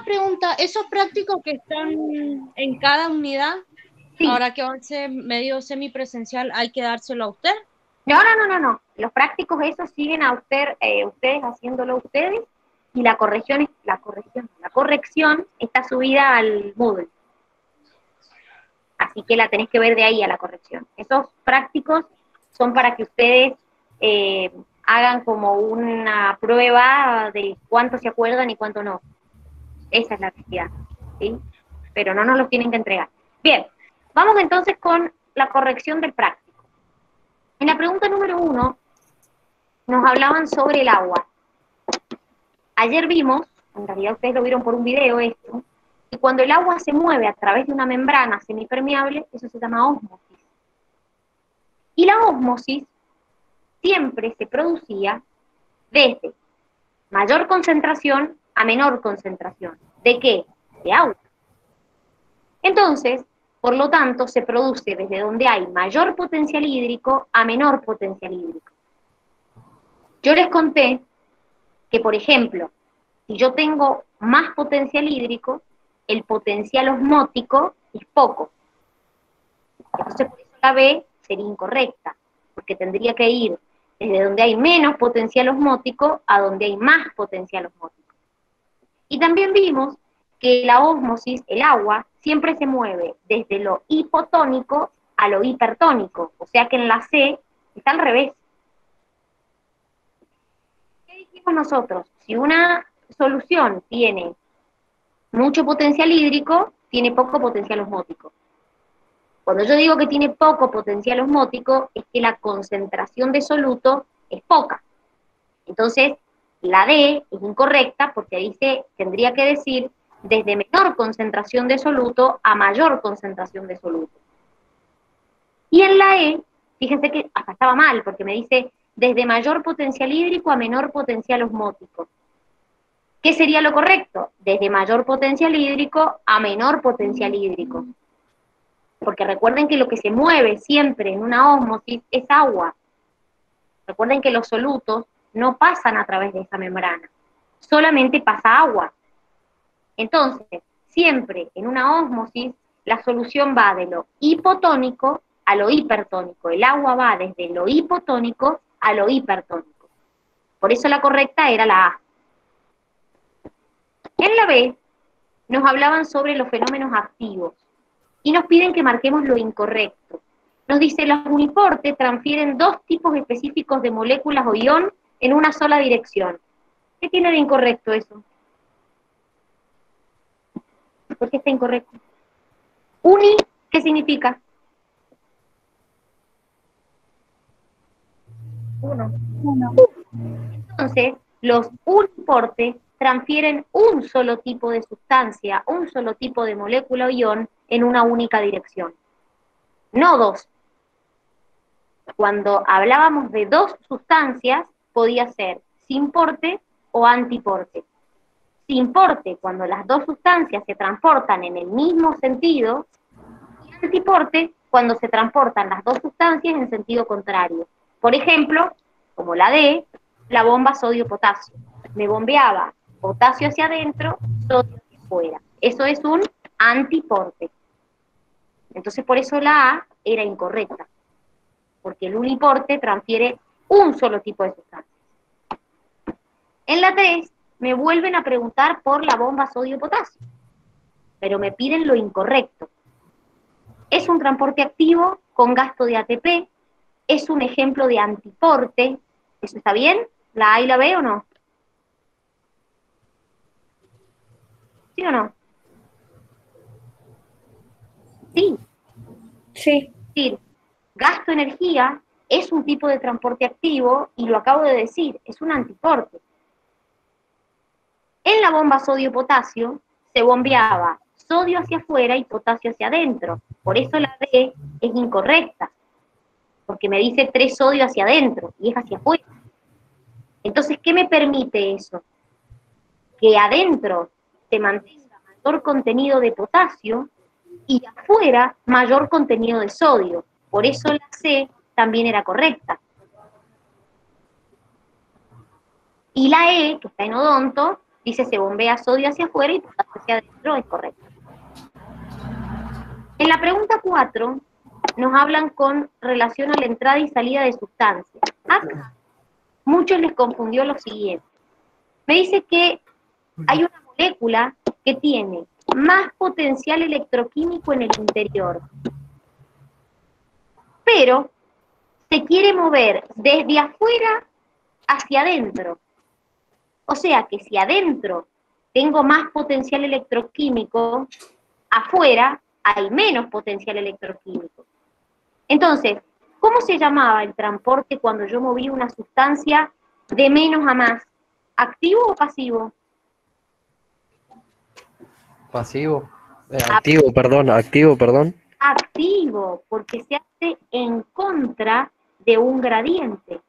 una pregunta, ¿esos prácticos que están en cada unidad, Sí. ahora que va a ser medio semipresencial, hay que dárselo a usted? No. Los prácticos esos siguen a ustedes haciéndolo ustedes, y la corrección está subida al Moodle. Así que la tenés que ver de ahí a la corrección. Esos prácticos son para que ustedes hagan como una prueba de cuánto se acuerdan y cuánto no. Esa es la actividad, ¿sí? Pero no nos los tienen que entregar. Bien, vamos entonces con la corrección del práctico. En la pregunta número 1 nos hablaban sobre el agua. Ayer vimos, en realidad ustedes lo vieron por un video esto, que cuando el agua se mueve a través de una membrana semipermeable, eso se llama ósmosis. Y la ósmosis siempre se producía desde mayor concentración a menor concentración. ¿De qué? De agua. Entonces, por lo tanto, se produce desde donde hay mayor potencial hídrico a menor potencial hídrico. Yo les conté que, por ejemplo, si yo tengo más potencial hídrico, el potencial osmótico es poco. Entonces, por eso la B sería incorrecta, porque tendría que ir desde donde hay menos potencial osmótico a donde hay más potencial osmótico. Y también vimos que la ósmosis, el agua, siempre se mueve desde lo hipotónico a lo hipertónico, o sea que en la C está al revés. ¿Qué dijimos nosotros? Si una solución tiene mucho potencial hídrico, tiene poco potencial osmótico. Cuando yo digo que tiene poco potencial osmótico, es que la concentración de soluto es poca. Entonces, la D es incorrecta porque dice, tendría que decir desde menor concentración de soluto a mayor concentración de soluto. Y en la E, fíjense que hasta estaba mal, porque me dice desde mayor potencial hídrico a menor potencial osmótico. ¿Qué sería lo correcto? Desde mayor potencial hídrico a menor potencial hídrico. Porque recuerden que lo que se mueve siempre en una ósmosis es agua. Recuerden que los solutos no pasan a través de esa membrana, solamente pasa agua. Entonces, siempre en una ósmosis, la solución va de lo hipotónico a lo hipertónico. El agua va desde lo hipotónico a lo hipertónico. Por eso la correcta era la A. En la B, nos hablaban sobre los fenómenos activos y nos piden que marquemos lo incorrecto. Nos dice, los uniportes transfieren dos tipos específicos de moléculas o ion en una sola dirección. ¿Qué tiene de incorrecto eso? ¿Por qué está incorrecto? Uni, ¿qué significa? Uno. Entonces, los uniportes transfieren un solo tipo de sustancia, un solo tipo de molécula o ion en una única dirección. No dos. Cuando hablábamos de dos sustancias, podía ser sin porte o antiporte. Sin porte, cuando las dos sustancias se transportan en el mismo sentido, y antiporte, cuando se transportan las dos sustancias en sentido contrario. Por ejemplo, como la D, la bomba sodio-potasio. Me bombeaba potasio hacia adentro, sodio hacia afuera. Eso es un antiporte. Entonces, por eso la A era incorrecta, porque el uniporte transfiere un solo tipo de sustancia. En la 3, me vuelven a preguntar por la bomba sodio-potasio, pero me piden lo incorrecto. Es un transporte activo con gasto de ATP, es un ejemplo de antiporte. ¿Eso está bien? ¿La A y la B o no? ¿Sí o no? Sí. Sí. Es decir, gasto energía es un tipo de transporte activo y lo acabo de decir, es un antiporte. En la bomba sodio-potasio se bombeaba sodio hacia afuera y potasio hacia adentro. Por eso la D es incorrecta, porque me dice 3 sodio hacia adentro y es hacia afuera. Entonces, ¿qué me permite eso? Que adentro se mantenga mayor contenido de potasio y afuera mayor contenido de sodio. Por eso la C también era correcta. Y la E, que está en odonto, Dice, se bombea sodio hacia afuera y potasio hacia adentro, es correcto. En la pregunta 4 nos hablan con relación a la entrada y salida de sustancias. Acá, muchos les confundió lo siguiente. Me dice que hay una molécula que tiene más potencial electroquímico en el interior, pero se quiere mover desde afuera hacia adentro. O sea que si adentro tengo más potencial electroquímico, afuera hay menos potencial electroquímico. Entonces, ¿cómo se llamaba el transporte cuando yo moví una sustancia de menos a más? ¿Activo o pasivo? Pasivo. Activo, perdón. Activo, porque se hace en contra de un gradiente.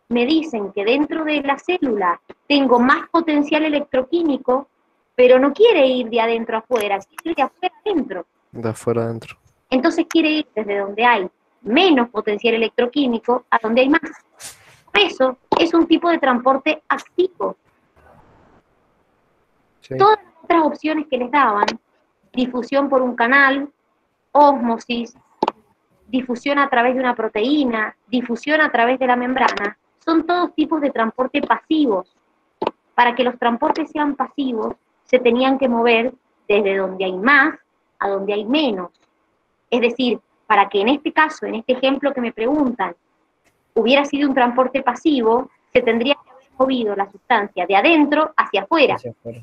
Me dicen que dentro de la célula tengo más potencial electroquímico, pero no quiere ir de adentro a afuera, quiere ir de afuera adentro. De afuera adentro. Entonces quiere ir desde donde hay menos potencial electroquímico a donde hay más. Por eso es un tipo de transporte activo. Sí. Todas las otras opciones que les daban, difusión por un canal, ósmosis, difusión a través de una proteína, difusión a través de la membrana, son todos tipos de transporte pasivos. Para que los transportes sean pasivos, se tenían que mover desde donde hay más a donde hay menos. Es decir, para que en este caso, en este ejemplo que me preguntan, hubiera sido un transporte pasivo, se tendría que haber movido la sustancia de adentro hacia afuera. Hacia afuera.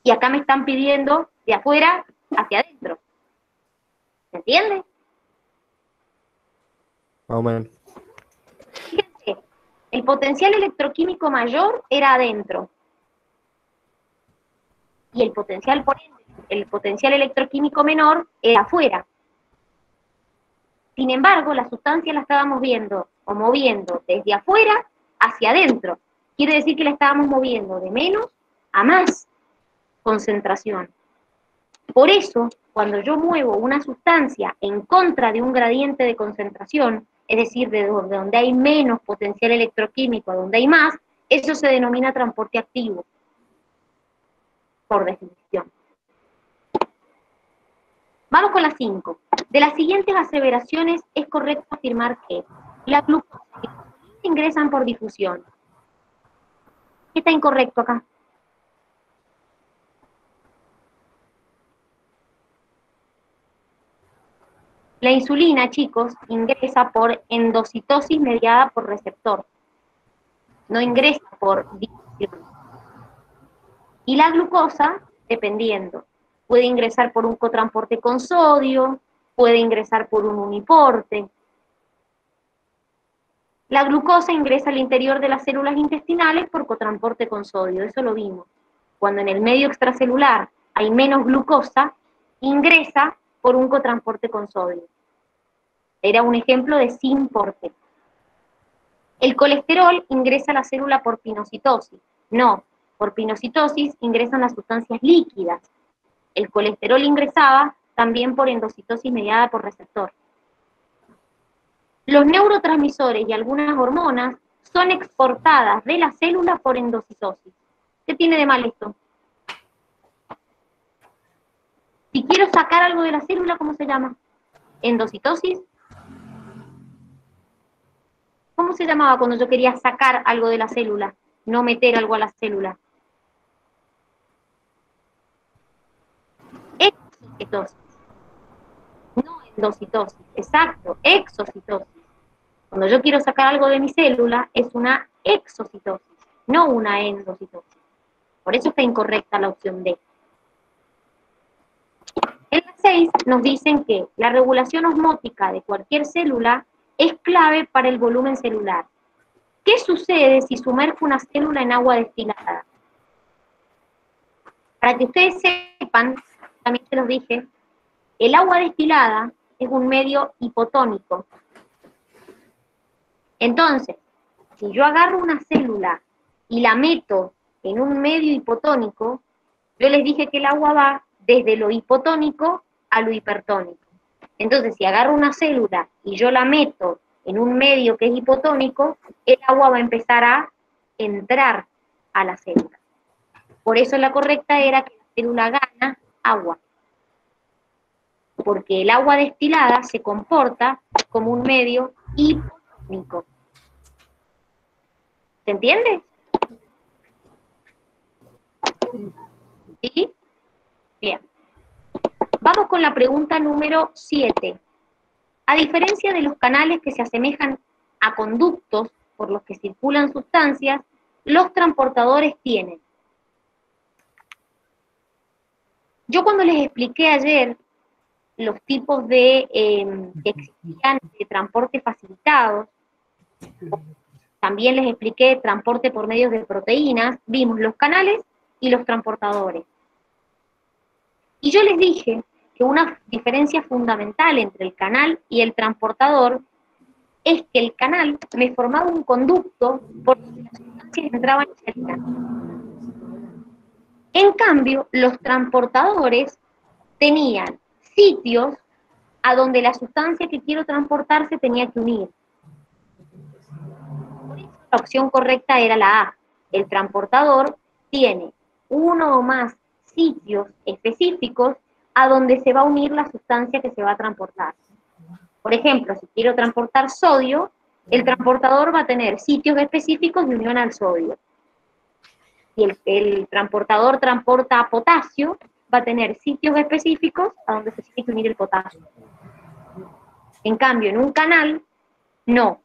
Y acá me están pidiendo de afuera hacia adentro. ¿Se entiende? Más o menos. Fíjense, el potencial electroquímico mayor era adentro. Y el potencial, por ende, el potencial electroquímico menor era afuera. Sin embargo, la sustancia la estábamos viendo o moviendo desde afuera hacia adentro. Quiere decir que la estábamos moviendo de menos a más concentración. Por eso, cuando yo muevo una sustancia en contra de un gradiente de concentración, es decir, de donde hay menos potencial electroquímico a donde hay más, eso se denomina transporte activo, por definición. Vamos con las 5. De las siguientes aseveraciones es correcto afirmar que la glucosa y la insulina ingresan por difusión. ¿Qué está incorrecto acá? La insulina, chicos, ingresa por endocitosis mediada por receptor. No ingresa por difusión. Y la glucosa, dependiendo, puede ingresar por un cotransporte con sodio, puede ingresar por un uniporte. La glucosa ingresa al interior de las células intestinales por cotransporte con sodio, eso lo vimos. Cuando en el medio extracelular hay menos glucosa, ingresa por un cotransporte con sodio. Era un ejemplo de sin porte. El colesterol ingresa a la célula por pinocitosis. No, por pinocitosis ingresan las sustancias líquidas. El colesterol ingresaba también por endocitosis mediada por receptor. Los neurotransmisores y algunas hormonas son exportadas de la célula por endocitosis. ¿Qué tiene de mal esto? Si quiero sacar algo de la célula, ¿cómo se llama? ¿Endocitosis? ¿Cómo se llamaba cuando yo quería sacar algo de la célula? No meter algo a la célula. Exocitosis. No endocitosis. Exacto, exocitosis. Cuando yo quiero sacar algo de mi célula, es una exocitosis, no una endocitosis. Por eso está incorrecta la opción D. En la 6 nos dicen que la regulación osmótica de cualquier célula es clave para el volumen celular. ¿Qué sucede si sumerjo una célula en agua destilada? Para que ustedes sepan, también se los dije, el agua destilada es un medio hipotónico. Entonces, si yo agarro una célula y la meto en un medio hipotónico, yo les dije que el agua va desde lo hipotónico a lo hipertónico. Entonces, si agarro una célula y yo la meto en un medio que es hipotónico, el agua va a empezar a entrar a la célula. Por eso la correcta era que la célula gana agua. Porque el agua destilada se comporta como un medio hipotónico. ¿Se entiende? ¿Sí? Bien. Vamos con la pregunta número 7. A diferencia de los canales que se asemejan a conductos por los que circulan sustancias, los transportadores tienen. Yo cuando les expliqué ayer los tipos de que existían de transporte facilitado, también les expliqué transporte por medios de proteínas, vimos los canales y los transportadores. Y yo les dije que una diferencia fundamental entre el canal y el transportador es que el canal me formaba un conducto por donde las sustancias entraban y salían. En cambio, los transportadores tenían sitios a donde la sustancia que quiero transportar se tenía que unir. Por eso la opción correcta era la A. El transportador tiene uno o más sitios específicos a donde se va a unir la sustancia que se va a transportar. Por ejemplo, si quiero transportar sodio, el transportador va a tener sitios específicos de unión al sodio. Si el transportador transporta potasio, va a tener sitios específicos a donde se tiene que unir el potasio. En cambio, en un canal, no.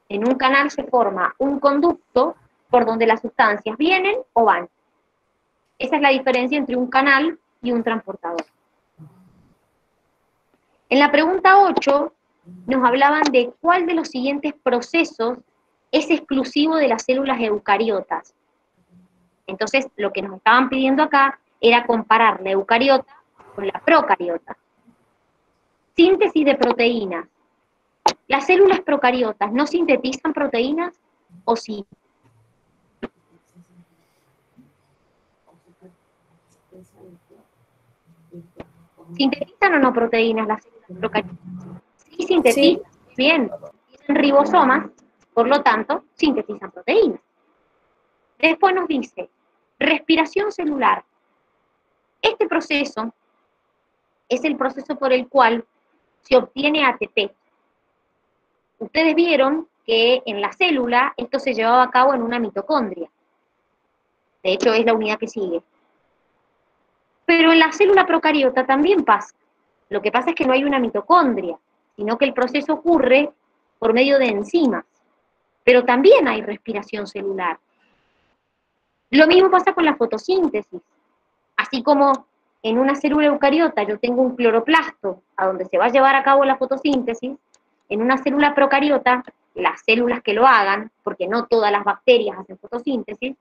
En un canal se forma un conducto por donde las sustancias vienen o van. Esa es la diferencia entre un canal y un transportador. En la pregunta 8 nos hablaban de cuál de los siguientes procesos es exclusivo de las células eucariotas. Entonces, lo que nos estaban pidiendo acá era comparar la eucariota con la procariota. Síntesis de proteínas. ¿Las células procariotas no sintetizan proteínas o sí? ¿Sintetizan o no proteínas las células procariotas? Sí, sintetizan. Sí. Bien, tienen ribosomas, por lo tanto, sintetizan proteínas. Después nos dice, respiración celular. Este proceso es el proceso por el cual se obtiene ATP. Ustedes vieron que en la célula esto se llevaba a cabo en una mitocondria. De hecho, es la unidad que sigue. Pero en la célula procariota también pasa. Lo que pasa es que no hay una mitocondria, sino que el proceso ocurre por medio de enzimas. Pero también hay respiración celular. Lo mismo pasa con la fotosíntesis. Así como en una célula eucariota yo tengo un cloroplasto a donde se va a llevar a cabo la fotosíntesis, en una célula procariota, las células que lo hagan, porque no todas las bacterias hacen fotosíntesis,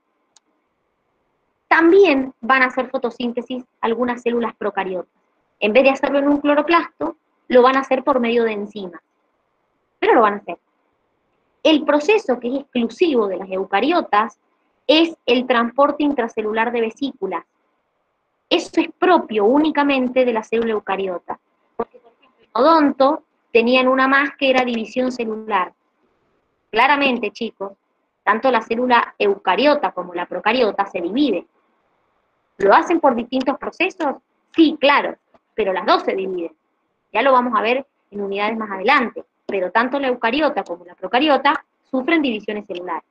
también van a hacer fotosíntesis algunas células procariotas. En vez de hacerlo en un cloroplasto, lo van a hacer por medio de enzimas. Pero lo van a hacer. El proceso que es exclusivo de las eucariotas es el transporte intracelular de vesículas. Eso es propio únicamente de la célula eucariota. Porque, por ejemplo, en odonto tenían una más que era división celular. Claramente, chicos, tanto la célula eucariota como la procariota se dividen. ¿Lo hacen por distintos procesos? Sí, claro, pero las dos se dividen. Ya lo vamos a ver en unidades más adelante, pero tanto la eucariota como la procariota sufren divisiones celulares.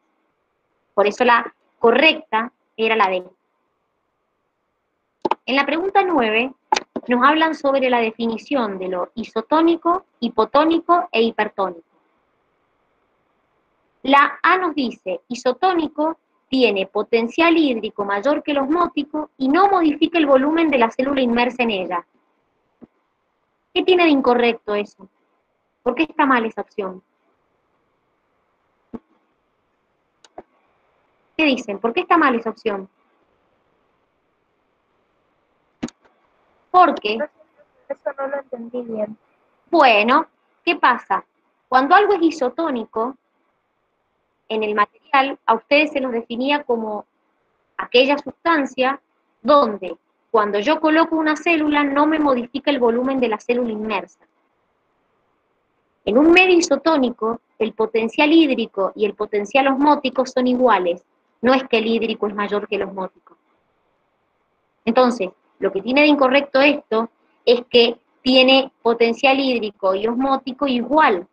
Por eso la correcta era la D. En la pregunta 9 nos hablan sobre la definición de lo isotónico, hipotónico e hipertónico. La A nos dice, isotónico tiene potencial hídrico mayor que el osmótico y no modifica el volumen de la célula inmersa en ella. ¿Qué tiene de incorrecto eso? ¿Por qué está mal esa opción? ¿Qué dicen? ¿Por qué está mal esa opción? Porque... Eso no lo entendí bien. Bueno, ¿qué pasa? Cuando algo es isotónico, en el material, a ustedes se los definía como aquella sustancia donde cuando yo coloco una célula no me modifica el volumen de la célula inmersa. En un medio isotónico, el potencial hídrico y el potencial osmótico son iguales. No es que el hídrico es mayor que el osmótico. Entonces, lo que tiene de incorrecto esto es que tiene potencial hídrico y osmótico igual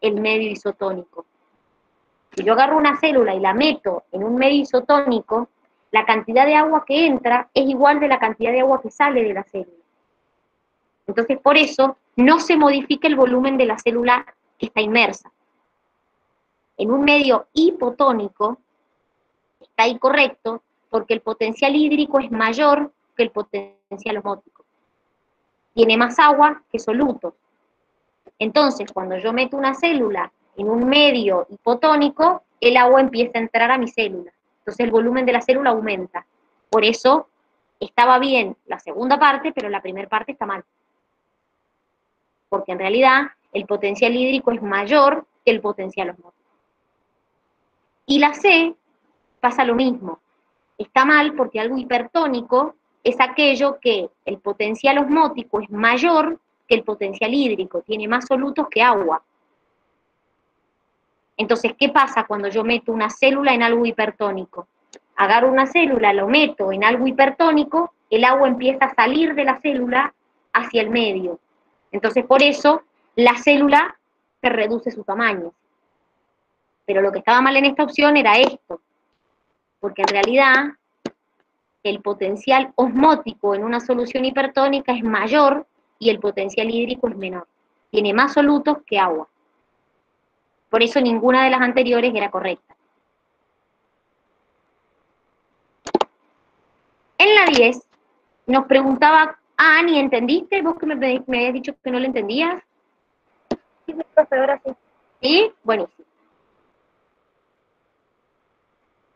el medio isotónico. Si yo agarro una célula y la meto en un medio isotónico, la cantidad de agua que entra es igual de la cantidad de agua que sale de la célula. Entonces, por eso, no se modifica el volumen de la célula que está inmersa. En un medio hipotónico, está incorrecto porque el potencial hídrico es mayor que el potencial osmótico. Tiene más agua que solutos. Entonces, cuando yo meto una célula en un medio hipotónico, el agua empieza a entrar a mi célula. Entonces el volumen de la célula aumenta. Por eso estaba bien la segunda parte, pero la primera parte está mal. Porque en realidad el potencial hídrico es mayor que el potencial osmótico. Y la C pasa lo mismo. Está mal porque algo hipertónico es aquello que el potencial osmótico es mayor que el potencial hídrico, tiene más solutos que agua. Entonces, ¿qué pasa cuando yo meto una célula en algo hipertónico? Agarro una célula, lo meto en algo hipertónico, el agua empieza a salir de la célula hacia el medio. Entonces, por eso, la célula se reduce su tamaño. Pero lo que estaba mal en esta opción era esto, porque en realidad el potencial osmótico en una solución hipertónica es mayor y el potencial hídrico es menor. Tiene más solutos que agua. Por eso ninguna de las anteriores era correcta. En la 10 nos preguntaba, Ani, ¿entendiste? ¿Vos que me habías dicho que no lo entendías? Sí, profe, ahora sí. ¿Sí? Buenísimo.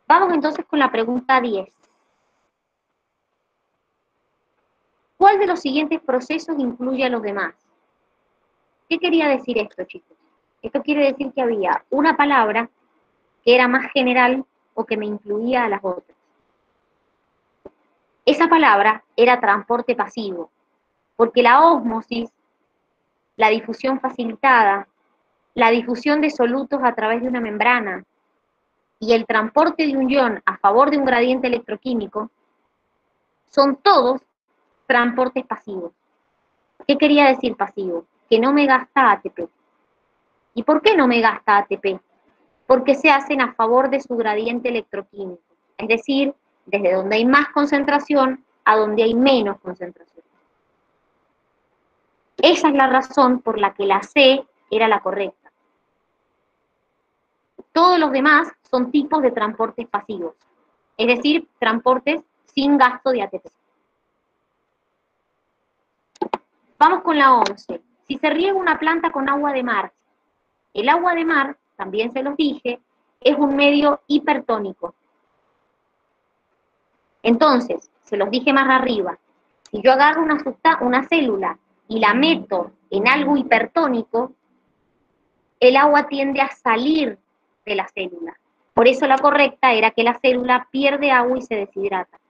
Vamos entonces con la pregunta 10. ¿Cuál de los siguientes procesos incluye a los demás? ¿Qué quería decir esto, chicos? Esto quiere decir que había una palabra que era más general o que me incluía a las otras. Esa palabra era transporte pasivo, porque la ósmosis, la difusión facilitada, la difusión de solutos a través de una membrana y el transporte de un ion a favor de un gradiente electroquímico son todos transportes pasivos. ¿Qué quería decir pasivo? Que no me gasta ATP. ¿Y por qué no me gasta ATP? Porque se hacen a favor de su gradiente electroquímico, es decir, desde donde hay más concentración a donde hay menos concentración. Esa es la razón por la que la C era la correcta. Todos los demás son tipos de transportes pasivos, es decir, transportes sin gasto de ATP. Vamos con la 11. Si se riega una planta con agua de mar, el agua de mar, también se los dije, es un medio hipertónico. Entonces, se los dije más arriba, si yo agarro una célula y la meto en algo hipertónico, el agua tiende a salir de la célula. Por eso la correcta era que la célula pierde agua y se deshidrata.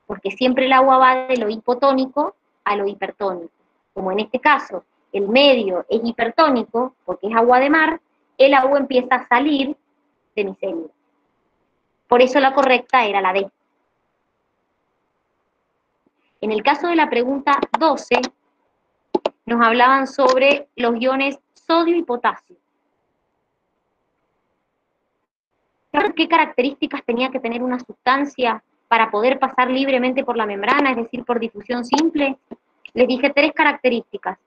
Porque siempre el agua va de lo hipotónico a lo hipertónico. Como en este caso, el medio es hipertónico, porque es agua de mar, el agua empieza a salir de mi célula. Por eso la correcta era la D. En el caso de la pregunta 12, nos hablaban sobre los iones sodio y potasio. ¿Qué características tenía que tener una sustancia para poder pasar libremente por la membrana, es decir, por difusión simple? Les dije 3 características.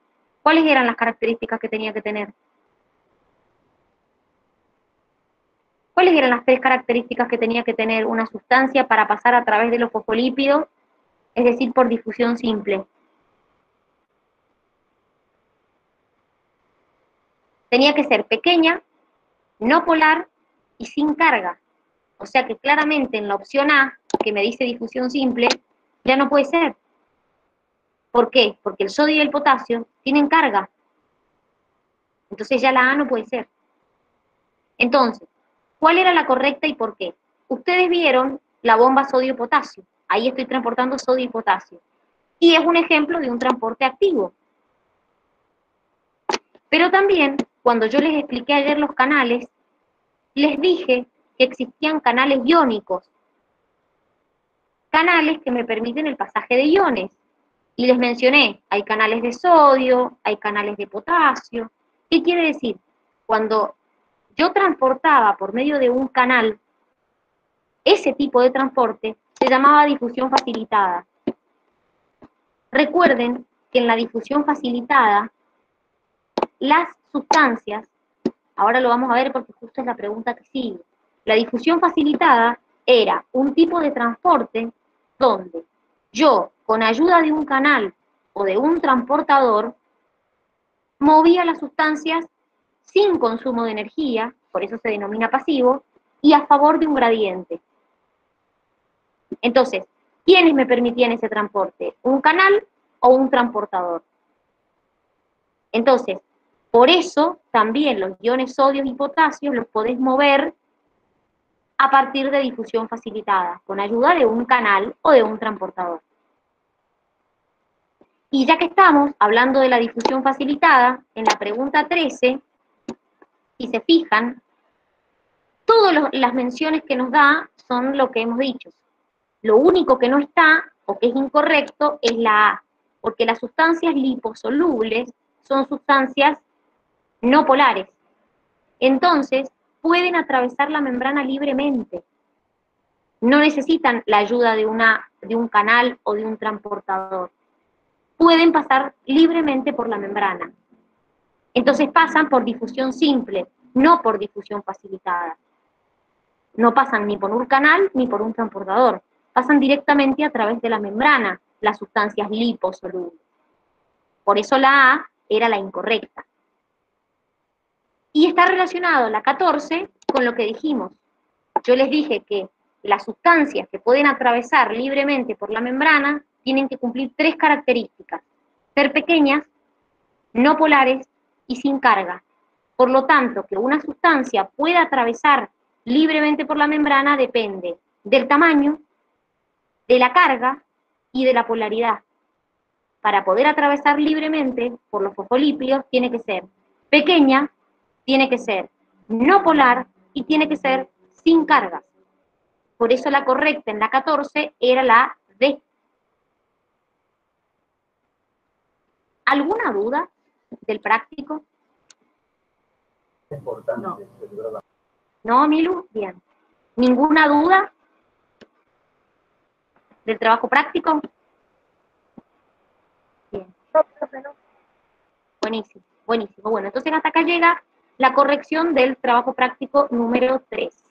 ¿Cuáles eran las características que tenía que tener? ¿Cuáles eran las 3 características que tenía que tener una sustancia para pasar a través de los fosfolípidos, es decir, por difusión simple? Tenía que ser pequeña, no polar y sin carga. O sea que claramente en la opción A, que me dice difusión simple, ya no puede ser. ¿Por qué? Porque el sodio y el potasio tienen carga. Entonces ya la A no puede ser. Entonces, ¿cuál era la correcta y por qué? Ustedes vieron la bomba sodio-potasio. Ahí estoy transportando sodio y potasio. Y es un ejemplo de un transporte activo. Pero también, cuando yo les expliqué ayer los canales, les dije que existían canales iónicos. canales que me permiten el pasaje de iones. Y les mencioné, hay canales de sodio, hay canales de potasio. ¿Qué quiere decir? Cuando yo transportaba por medio de un canal, ese tipo de transporte se llamaba difusión facilitada. Recuerden que en la difusión facilitada, las sustancias, ahora lo vamos a ver porque justo es la pregunta que sigue, la difusión facilitada era un tipo de transporte donde yo, con ayuda de un canal o de un transportador, movía las sustancias sin consumo de energía, por eso se denomina pasivo, y a favor de un gradiente. Entonces, ¿quiénes me permitían ese transporte? ¿Un canal o un transportador? Entonces, por eso también los iones sodio y potasio los podés mover a partir de difusión facilitada, con ayuda de un canal o de un transportador. Y ya que estamos hablando de la difusión facilitada, en la pregunta 13, si se fijan, todas las menciones que nos da son lo que hemos dicho. Lo único que no está, o que es incorrecto, es la A, porque las sustancias liposolubles son sustancias no polares. Entonces, pueden atravesar la membrana libremente. No necesitan la ayuda de un canal o de un transportador. Pueden pasar libremente por la membrana. Entonces pasan por difusión simple, no por difusión facilitada. No pasan ni por un canal ni por un transportador. Pasan directamente a través de la membrana, las sustancias liposolubles. Por eso la A era la incorrecta. Y está relacionado la 14 con lo que dijimos. Yo les dije que las sustancias que pueden atravesar libremente por la membrana tienen que cumplir 3 características: ser pequeñas, no polares y sin carga. Por lo tanto, que una sustancia pueda atravesar libremente por la membrana depende del tamaño, de la carga y de la polaridad. Para poder atravesar libremente por los fosfolípidos tiene que ser pequeña, tiene que ser no polar y tiene que ser sin cargas. Por eso la correcta en la 14 era la D. ¿Alguna duda del práctico? No. ¿No, Milu? Bien. ¿Ninguna duda del trabajo práctico? Bien. No, profe, no. Buenísimo, buenísimo. Bueno, entonces hasta acá llega la corrección del trabajo práctico número 3.